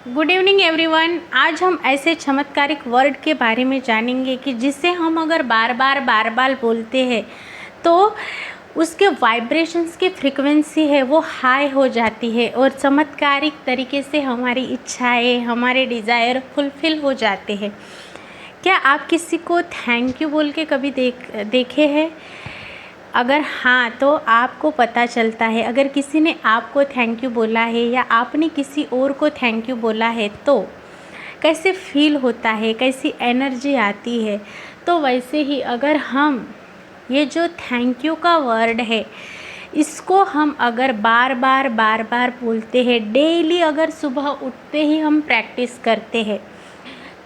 Good evening everyone. आज हम ऐसे चमत्कारिक वर्ड के बारे में जानेंगे कि जिसे हम अगर बार बार बोलते हैं तो उसके वाइब्रेशंस की फ्रीक्वेंसी है वो हाई हो जाती है और चमत्कारिक तरीके से हमारी इच्छाएं, हमारे डिज़ायर फुलफ़िल हो जाते हैं। क्या आप किसी को थैंक यू बोल के कभी देखे हैं? अगर हाँ तो आपको पता चलता है, अगर किसी ने आपको थैंक यू बोला है या आपने किसी और को थैंक यू बोला है तो कैसे फील होता है, कैसी एनर्जी आती है। तो वैसे ही अगर हम ये जो थैंक यू का वर्ड है इसको हम अगर बार बार बोलते हैं, डेली अगर सुबह उठते ही हम प्रैक्टिस करते हैं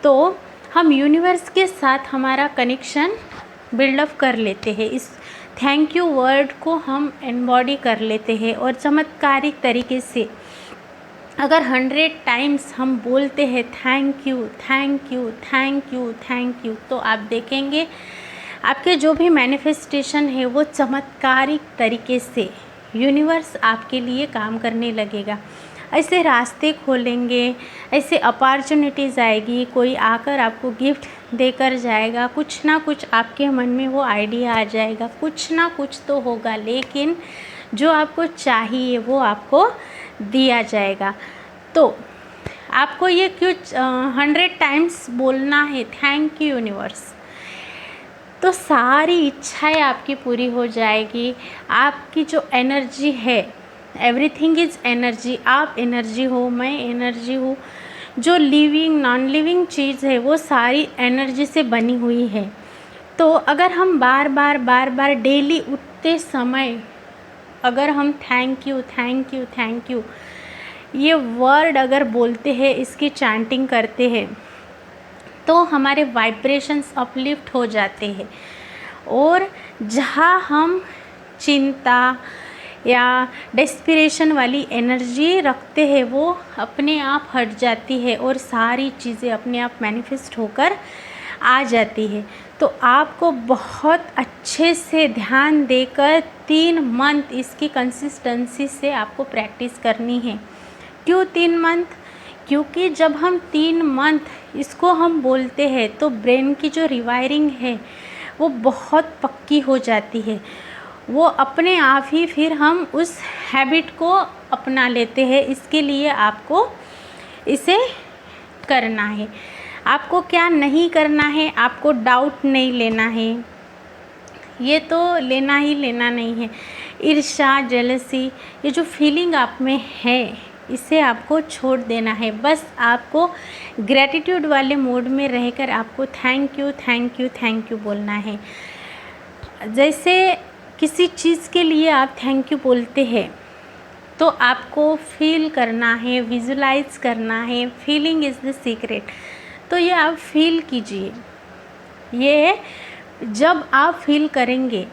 तो हम यूनिवर्स के साथ हमारा कनेक्शन बिल्डअप कर लेते हैं। इस थैंक यू वर्ड को हम एम्बॉडी कर लेते हैं और चमत्कारिक तरीके से अगर 100 टाइम्स हम बोलते हैं thank you thank you thank you thank you, तो आप देखेंगे आपके जो भी मैनिफेस्टेशन है वो चमत्कारिक तरीके से यूनिवर्स आपके लिए काम करने लगेगा। ऐसे रास्ते खोलेंगे, ऐसे अपॉर्चुनिटीज़ आएगी, कोई आकर आपको गिफ्ट देकर जाएगा, कुछ ना कुछ आपके मन में वो आइडिया आ जाएगा, कुछ ना कुछ तो होगा, लेकिन जो आपको चाहिए वो आपको दिया जाएगा। तो आपको ये क्यों 100 टाइम्स बोलना है थैंक यू यूनिवर्स, तो सारी इच्छाएं आपकी पूरी हो जाएगी। आपकी जो एनर्जी है, एवरीथिंग इज़ एनर्जी, आप एनर्जी हो, मैं एनर्जी हूँ, जो लिविंग नॉन लिविंग चीज़ है वो सारी एनर्जी से बनी हुई है। तो अगर हम बार बार डेली उठते समय अगर हम thank you thank you thank you ये वर्ड अगर बोलते हैं, इसकी चैंटिंग करते हैं तो हमारे वाइब्रेशंस अपलिफ्ट हो जाते हैं और जहाँ हम चिंता या डेस्पिरेशन वाली एनर्जी रखते हैं वो अपने आप हट जाती है और सारी चीज़ें अपने आप मैनिफेस्ट होकर आ जाती है। तो आपको बहुत अच्छे से ध्यान देकर 3 मंथ इसकी कंसिस्टेंसी से आपको प्रैक्टिस करनी है। क्यों 3 मंथ? क्योंकि जब हम 3 मंथ इसको हम बोलते हैं तो ब्रेन की जो रिवायरिंग है वो बहुत पक्की हो जाती है, वो अपने आप ही फिर हम उस हैबिट को अपना लेते हैं। इसके लिए आपको इसे करना है। आपको क्या नहीं करना है, आपको डाउट नहीं लेना है, ये तो लेना ही लेना नहीं है। ईर्ष्या, जेलसी, ये जो फीलिंग आप में है इसे आपको छोड़ देना है। बस आपको ग्रैटिट्यूड वाले मोड में रहकर आपको thank you thank you thank you बोलना है। जैसे किसी चीज़ के लिए आप थैंक यू बोलते हैं तो आपको फील करना है, विजुलाइज करना है। Feeling is the secret. तो ये आप फील कीजिए। ये जब आप फील करेंगे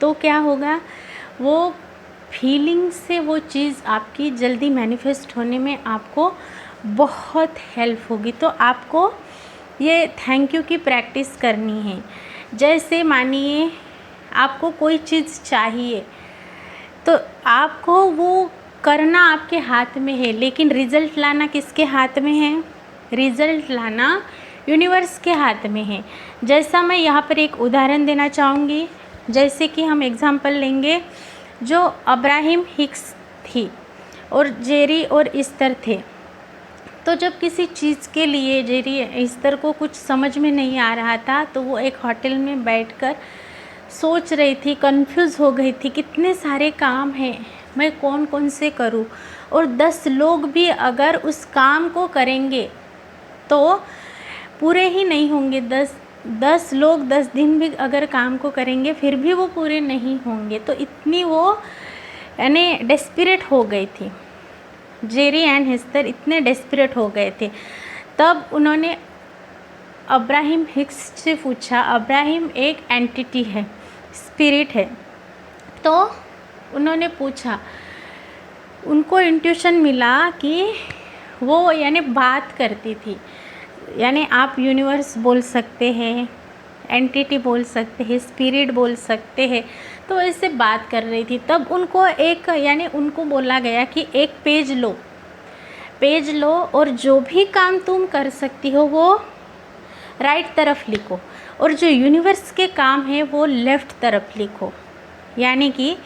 तो क्या होगा, वो फीलिंग से वो चीज़ आपकी जल्दी मैनिफेस्ट होने में आपको बहुत हेल्प होगी। तो आपको ये थैंक यू की प्रैक्टिस करनी है। जैसे मानिए आपको कोई चीज़ चाहिए तो आपको वो करना आपके हाथ में है, लेकिन रिज़ल्ट लाना किसके हाथ में है? रिज़ल्ट लाना यूनिवर्स के हाथ में है। जैसा मैं यहाँ पर एक उदाहरण देना चाहूँगी, जैसे कि हम एग्ज़ाम्पल लेंगे, जो अब्राहम हिक्स थी और जेरी और इस्तर थे। तो जब किसी चीज़ के लिए जेरी इस्तर को कुछ समझ में नहीं आ रहा था तो वो एक होटल में बैठकर सोच रही थी, कंफ्यूज हो गई थी, कितने सारे काम हैं, मैं कौन कौन से करूं, और 10 लोग भी अगर उस काम को करेंगे तो पूरे ही नहीं होंगे। 10 लोग 10 दिन भी अगर काम को करेंगे फिर भी वो पूरे नहीं होंगे। तो इतनी वो यानी डेस्परेट हो गई थी, जेरी एंड हिस्टर इतने डेस्परेट हो गए थे। तब उन्होंने अब्राहम हिक्स से पूछा, अब्राहम एक एंटिटी है, स्पिरिट है, तो उन्होंने पूछा, उनको इंट्यूशन मिला कि वो यानी बात करती थी, यानी आप यूनिवर्स बोल सकते हैं, एंटिटी बोल सकते हैं, स्पिरिट बोल सकते हैं। तो ऐसे बात कर रही थी। तब उनको एक यानी उनको बोला गया कि एक पेज लो, पेज लो और जो भी काम तुम कर सकती हो वो राइट तरफ लिखो, और जो यूनिवर्स के काम है वो लेफ़्ट तरफ लिखो। यानी कि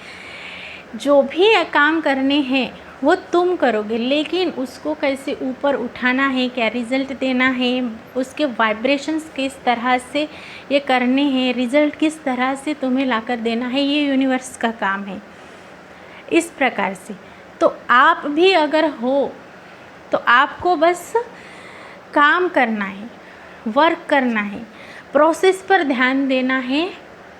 जो भी काम करने हैं वो तुम करोगे, लेकिन उसको कैसे ऊपर उठाना है, क्या रिज़ल्ट देना है, उसके वाइब्रेशंस किस तरह से ये करने हैं, रिज़ल्ट किस तरह से तुम्हें लाकर देना है, ये यूनिवर्स का काम है। इस प्रकार से तो आप भी अगर हो तो आपको बस काम करना है, वर्क करना है, प्रोसेस पर ध्यान देना है,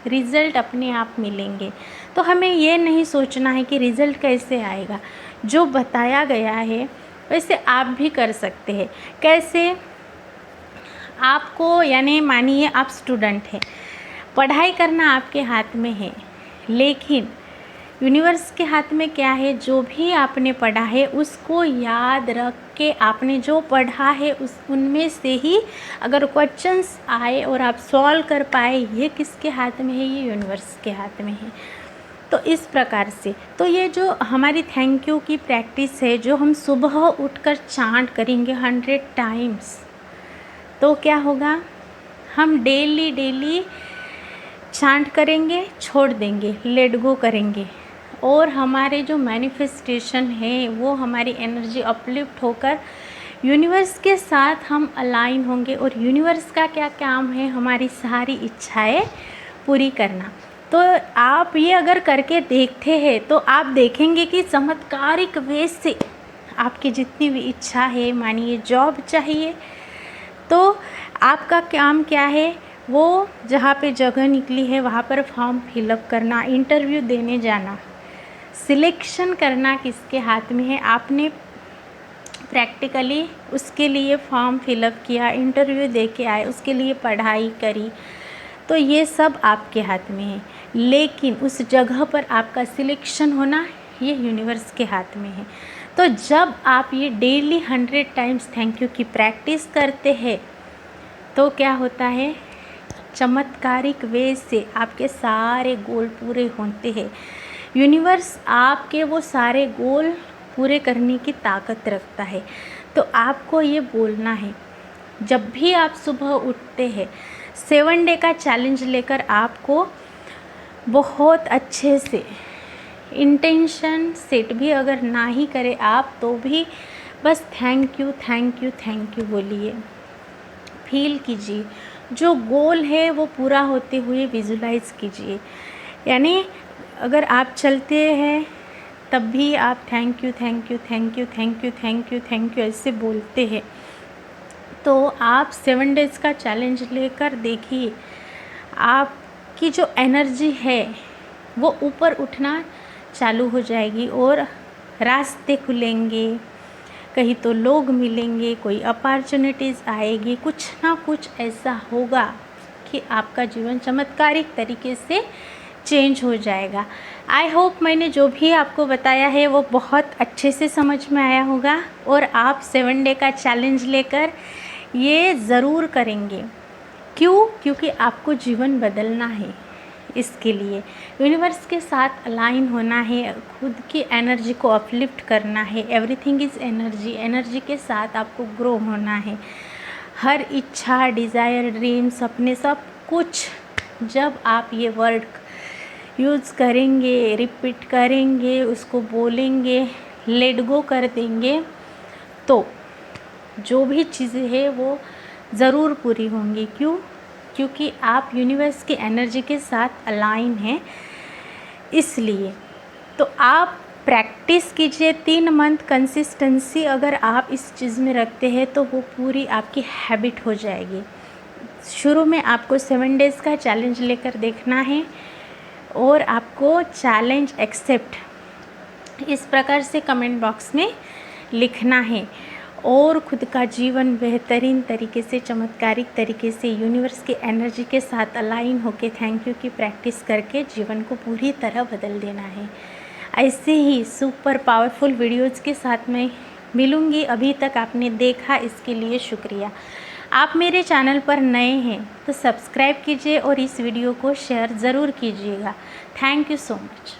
रिज़ल्ट अपने आप मिलेंगे। तो हमें ये नहीं सोचना है कि रिज़ल्ट कैसे आएगा, जो बताया गया है वैसे आप भी कर सकते हैं। कैसे? आपको, यानी मानिए आप स्टूडेंट हैं, पढ़ाई करना आपके हाथ में है, लेकिन यूनिवर्स के हाथ में क्या है? जो भी आपने पढ़ा है उसको याद रख के आपने जो पढ़ा है उनमें से ही अगर क्वेश्चंस आए और आप सॉल्व कर पाए, ये किसके हाथ में है? ये यूनिवर्स के हाथ में है। तो इस प्रकार से तो ये जो हमारी थैंक यू की प्रैक्टिस है, जो हम सुबह उठकर चांट करेंगे 100 टाइम्स, तो क्या होगा? हम डेली चांट करेंगे, छोड़ देंगे, लेट गो करेंगे, और हमारे जो मैनिफेस्टेशन है वो हमारी एनर्जी अपलिफ्ट होकर यूनिवर्स के साथ हम अलाइन होंगे। और यूनिवर्स का क्या काम है? हमारी सारी इच्छाएं पूरी करना। तो आप ये अगर करके देखते हैं तो आप देखेंगे कि चमत्कारिक वे से आपकी जितनी भी इच्छा है, मानिए जॉब चाहिए, तो आपका काम क्या है? वो जहाँ पे जगह निकली है वहाँ पर फॉर्म फिलअप करना, इंटरव्यू देने जाना, सिलेक्शन करना किसके हाथ में है? आपने प्रैक्टिकली उसके लिए फॉर्म फिलअप किया, इंटरव्यू दे के आए, उसके लिए पढ़ाई करी, तो ये सब आपके हाथ में है। लेकिन उस जगह पर आपका सिलेक्शन होना ये यूनिवर्स के हाथ में है। तो जब आप ये डेली 100 टाइम्स थैंक यू की प्रैक्टिस करते हैं तो क्या होता है? चमत्कारिक वे से आपके सारे गोल पूरे होते हैं। यूनिवर्स आपके वो सारे गोल पूरे करने की ताकत रखता है। तो आपको ये बोलना है, जब भी आप सुबह उठते हैं, 7 डे का चैलेंज लेकर आपको बहुत अच्छे से इंटेंशन सेट भी अगर ना ही करें आप, तो भी बस thank you thank you thank you बोलिए, फील कीजिए, जो गोल है वो पूरा होते हुए विजुलाइज कीजिए। यानी अगर आप चलते हैं तब भी आप thank you thank you thank you thank you thank you thank you ऐसे बोलते हैं, तो आप 7 डेज़ का चैलेंज लेकर देखिए, आपकी जो एनर्जी है वो ऊपर उठना चालू हो जाएगी और रास्ते खुलेंगे, कहीं तो लोग मिलेंगे, कोई अपॉर्चुनिटीज़ आएगी, कुछ ना कुछ ऐसा होगा कि आपका जीवन चमत्कारिक तरीके से चेंज हो जाएगा। आई होप मैंने जो भी आपको बताया है वो बहुत अच्छे से समझ में आया होगा और आप 7 डे का चैलेंज लेकर ये ज़रूर करेंगे। क्यों? क्योंकि आपको जीवन बदलना है। इसके लिए यूनिवर्स के साथ अलाइन होना है, खुद की एनर्जी को अपलिफ्ट करना है। एवरीथिंग इज़ एनर्जी, एनर्जी के साथ आपको ग्रो होना है। हर इच्छा, डिज़ायर, ड्रीम, सपने, सब कुछ जब आप ये वर्ड यूज़ करेंगे, रिपीट करेंगे, उसको बोलेंगे, लेट गो कर देंगे, तो जो भी चीज़ें हैं वो ज़रूर पूरी होंगी। क्यों? क्योंकि आप यूनिवर्स की एनर्जी के साथ अलाइन हैं, इसलिए। तो आप प्रैक्टिस कीजिए 3 मंथ कंसिस्टेंसी अगर आप इस चीज़ में रखते हैं तो वो पूरी आपकी हैबिट हो जाएगी। शुरू में आपको 7 डेज़ का चैलेंज लेकर देखना है और आपको चैलेंज एक्सेप्ट इस प्रकार से कमेंट बॉक्स में लिखना है और खुद का जीवन बेहतरीन तरीके से, चमत्कारिक तरीके से यूनिवर्स की एनर्जी के साथ अलाइन होके थैंक यू की प्रैक्टिस करके जीवन को पूरी तरह बदल देना है। ऐसे ही सुपर पावरफुल वीडियोज़ के साथ मैं मिलूँगी। अभी तक आपने देखा इसके लिए शुक्रिया। आप मेरे चैनल पर नए हैं तो सब्सक्राइब कीजिए और इस वीडियो को शेयर ज़रूर कीजिएगा। Thank you so much.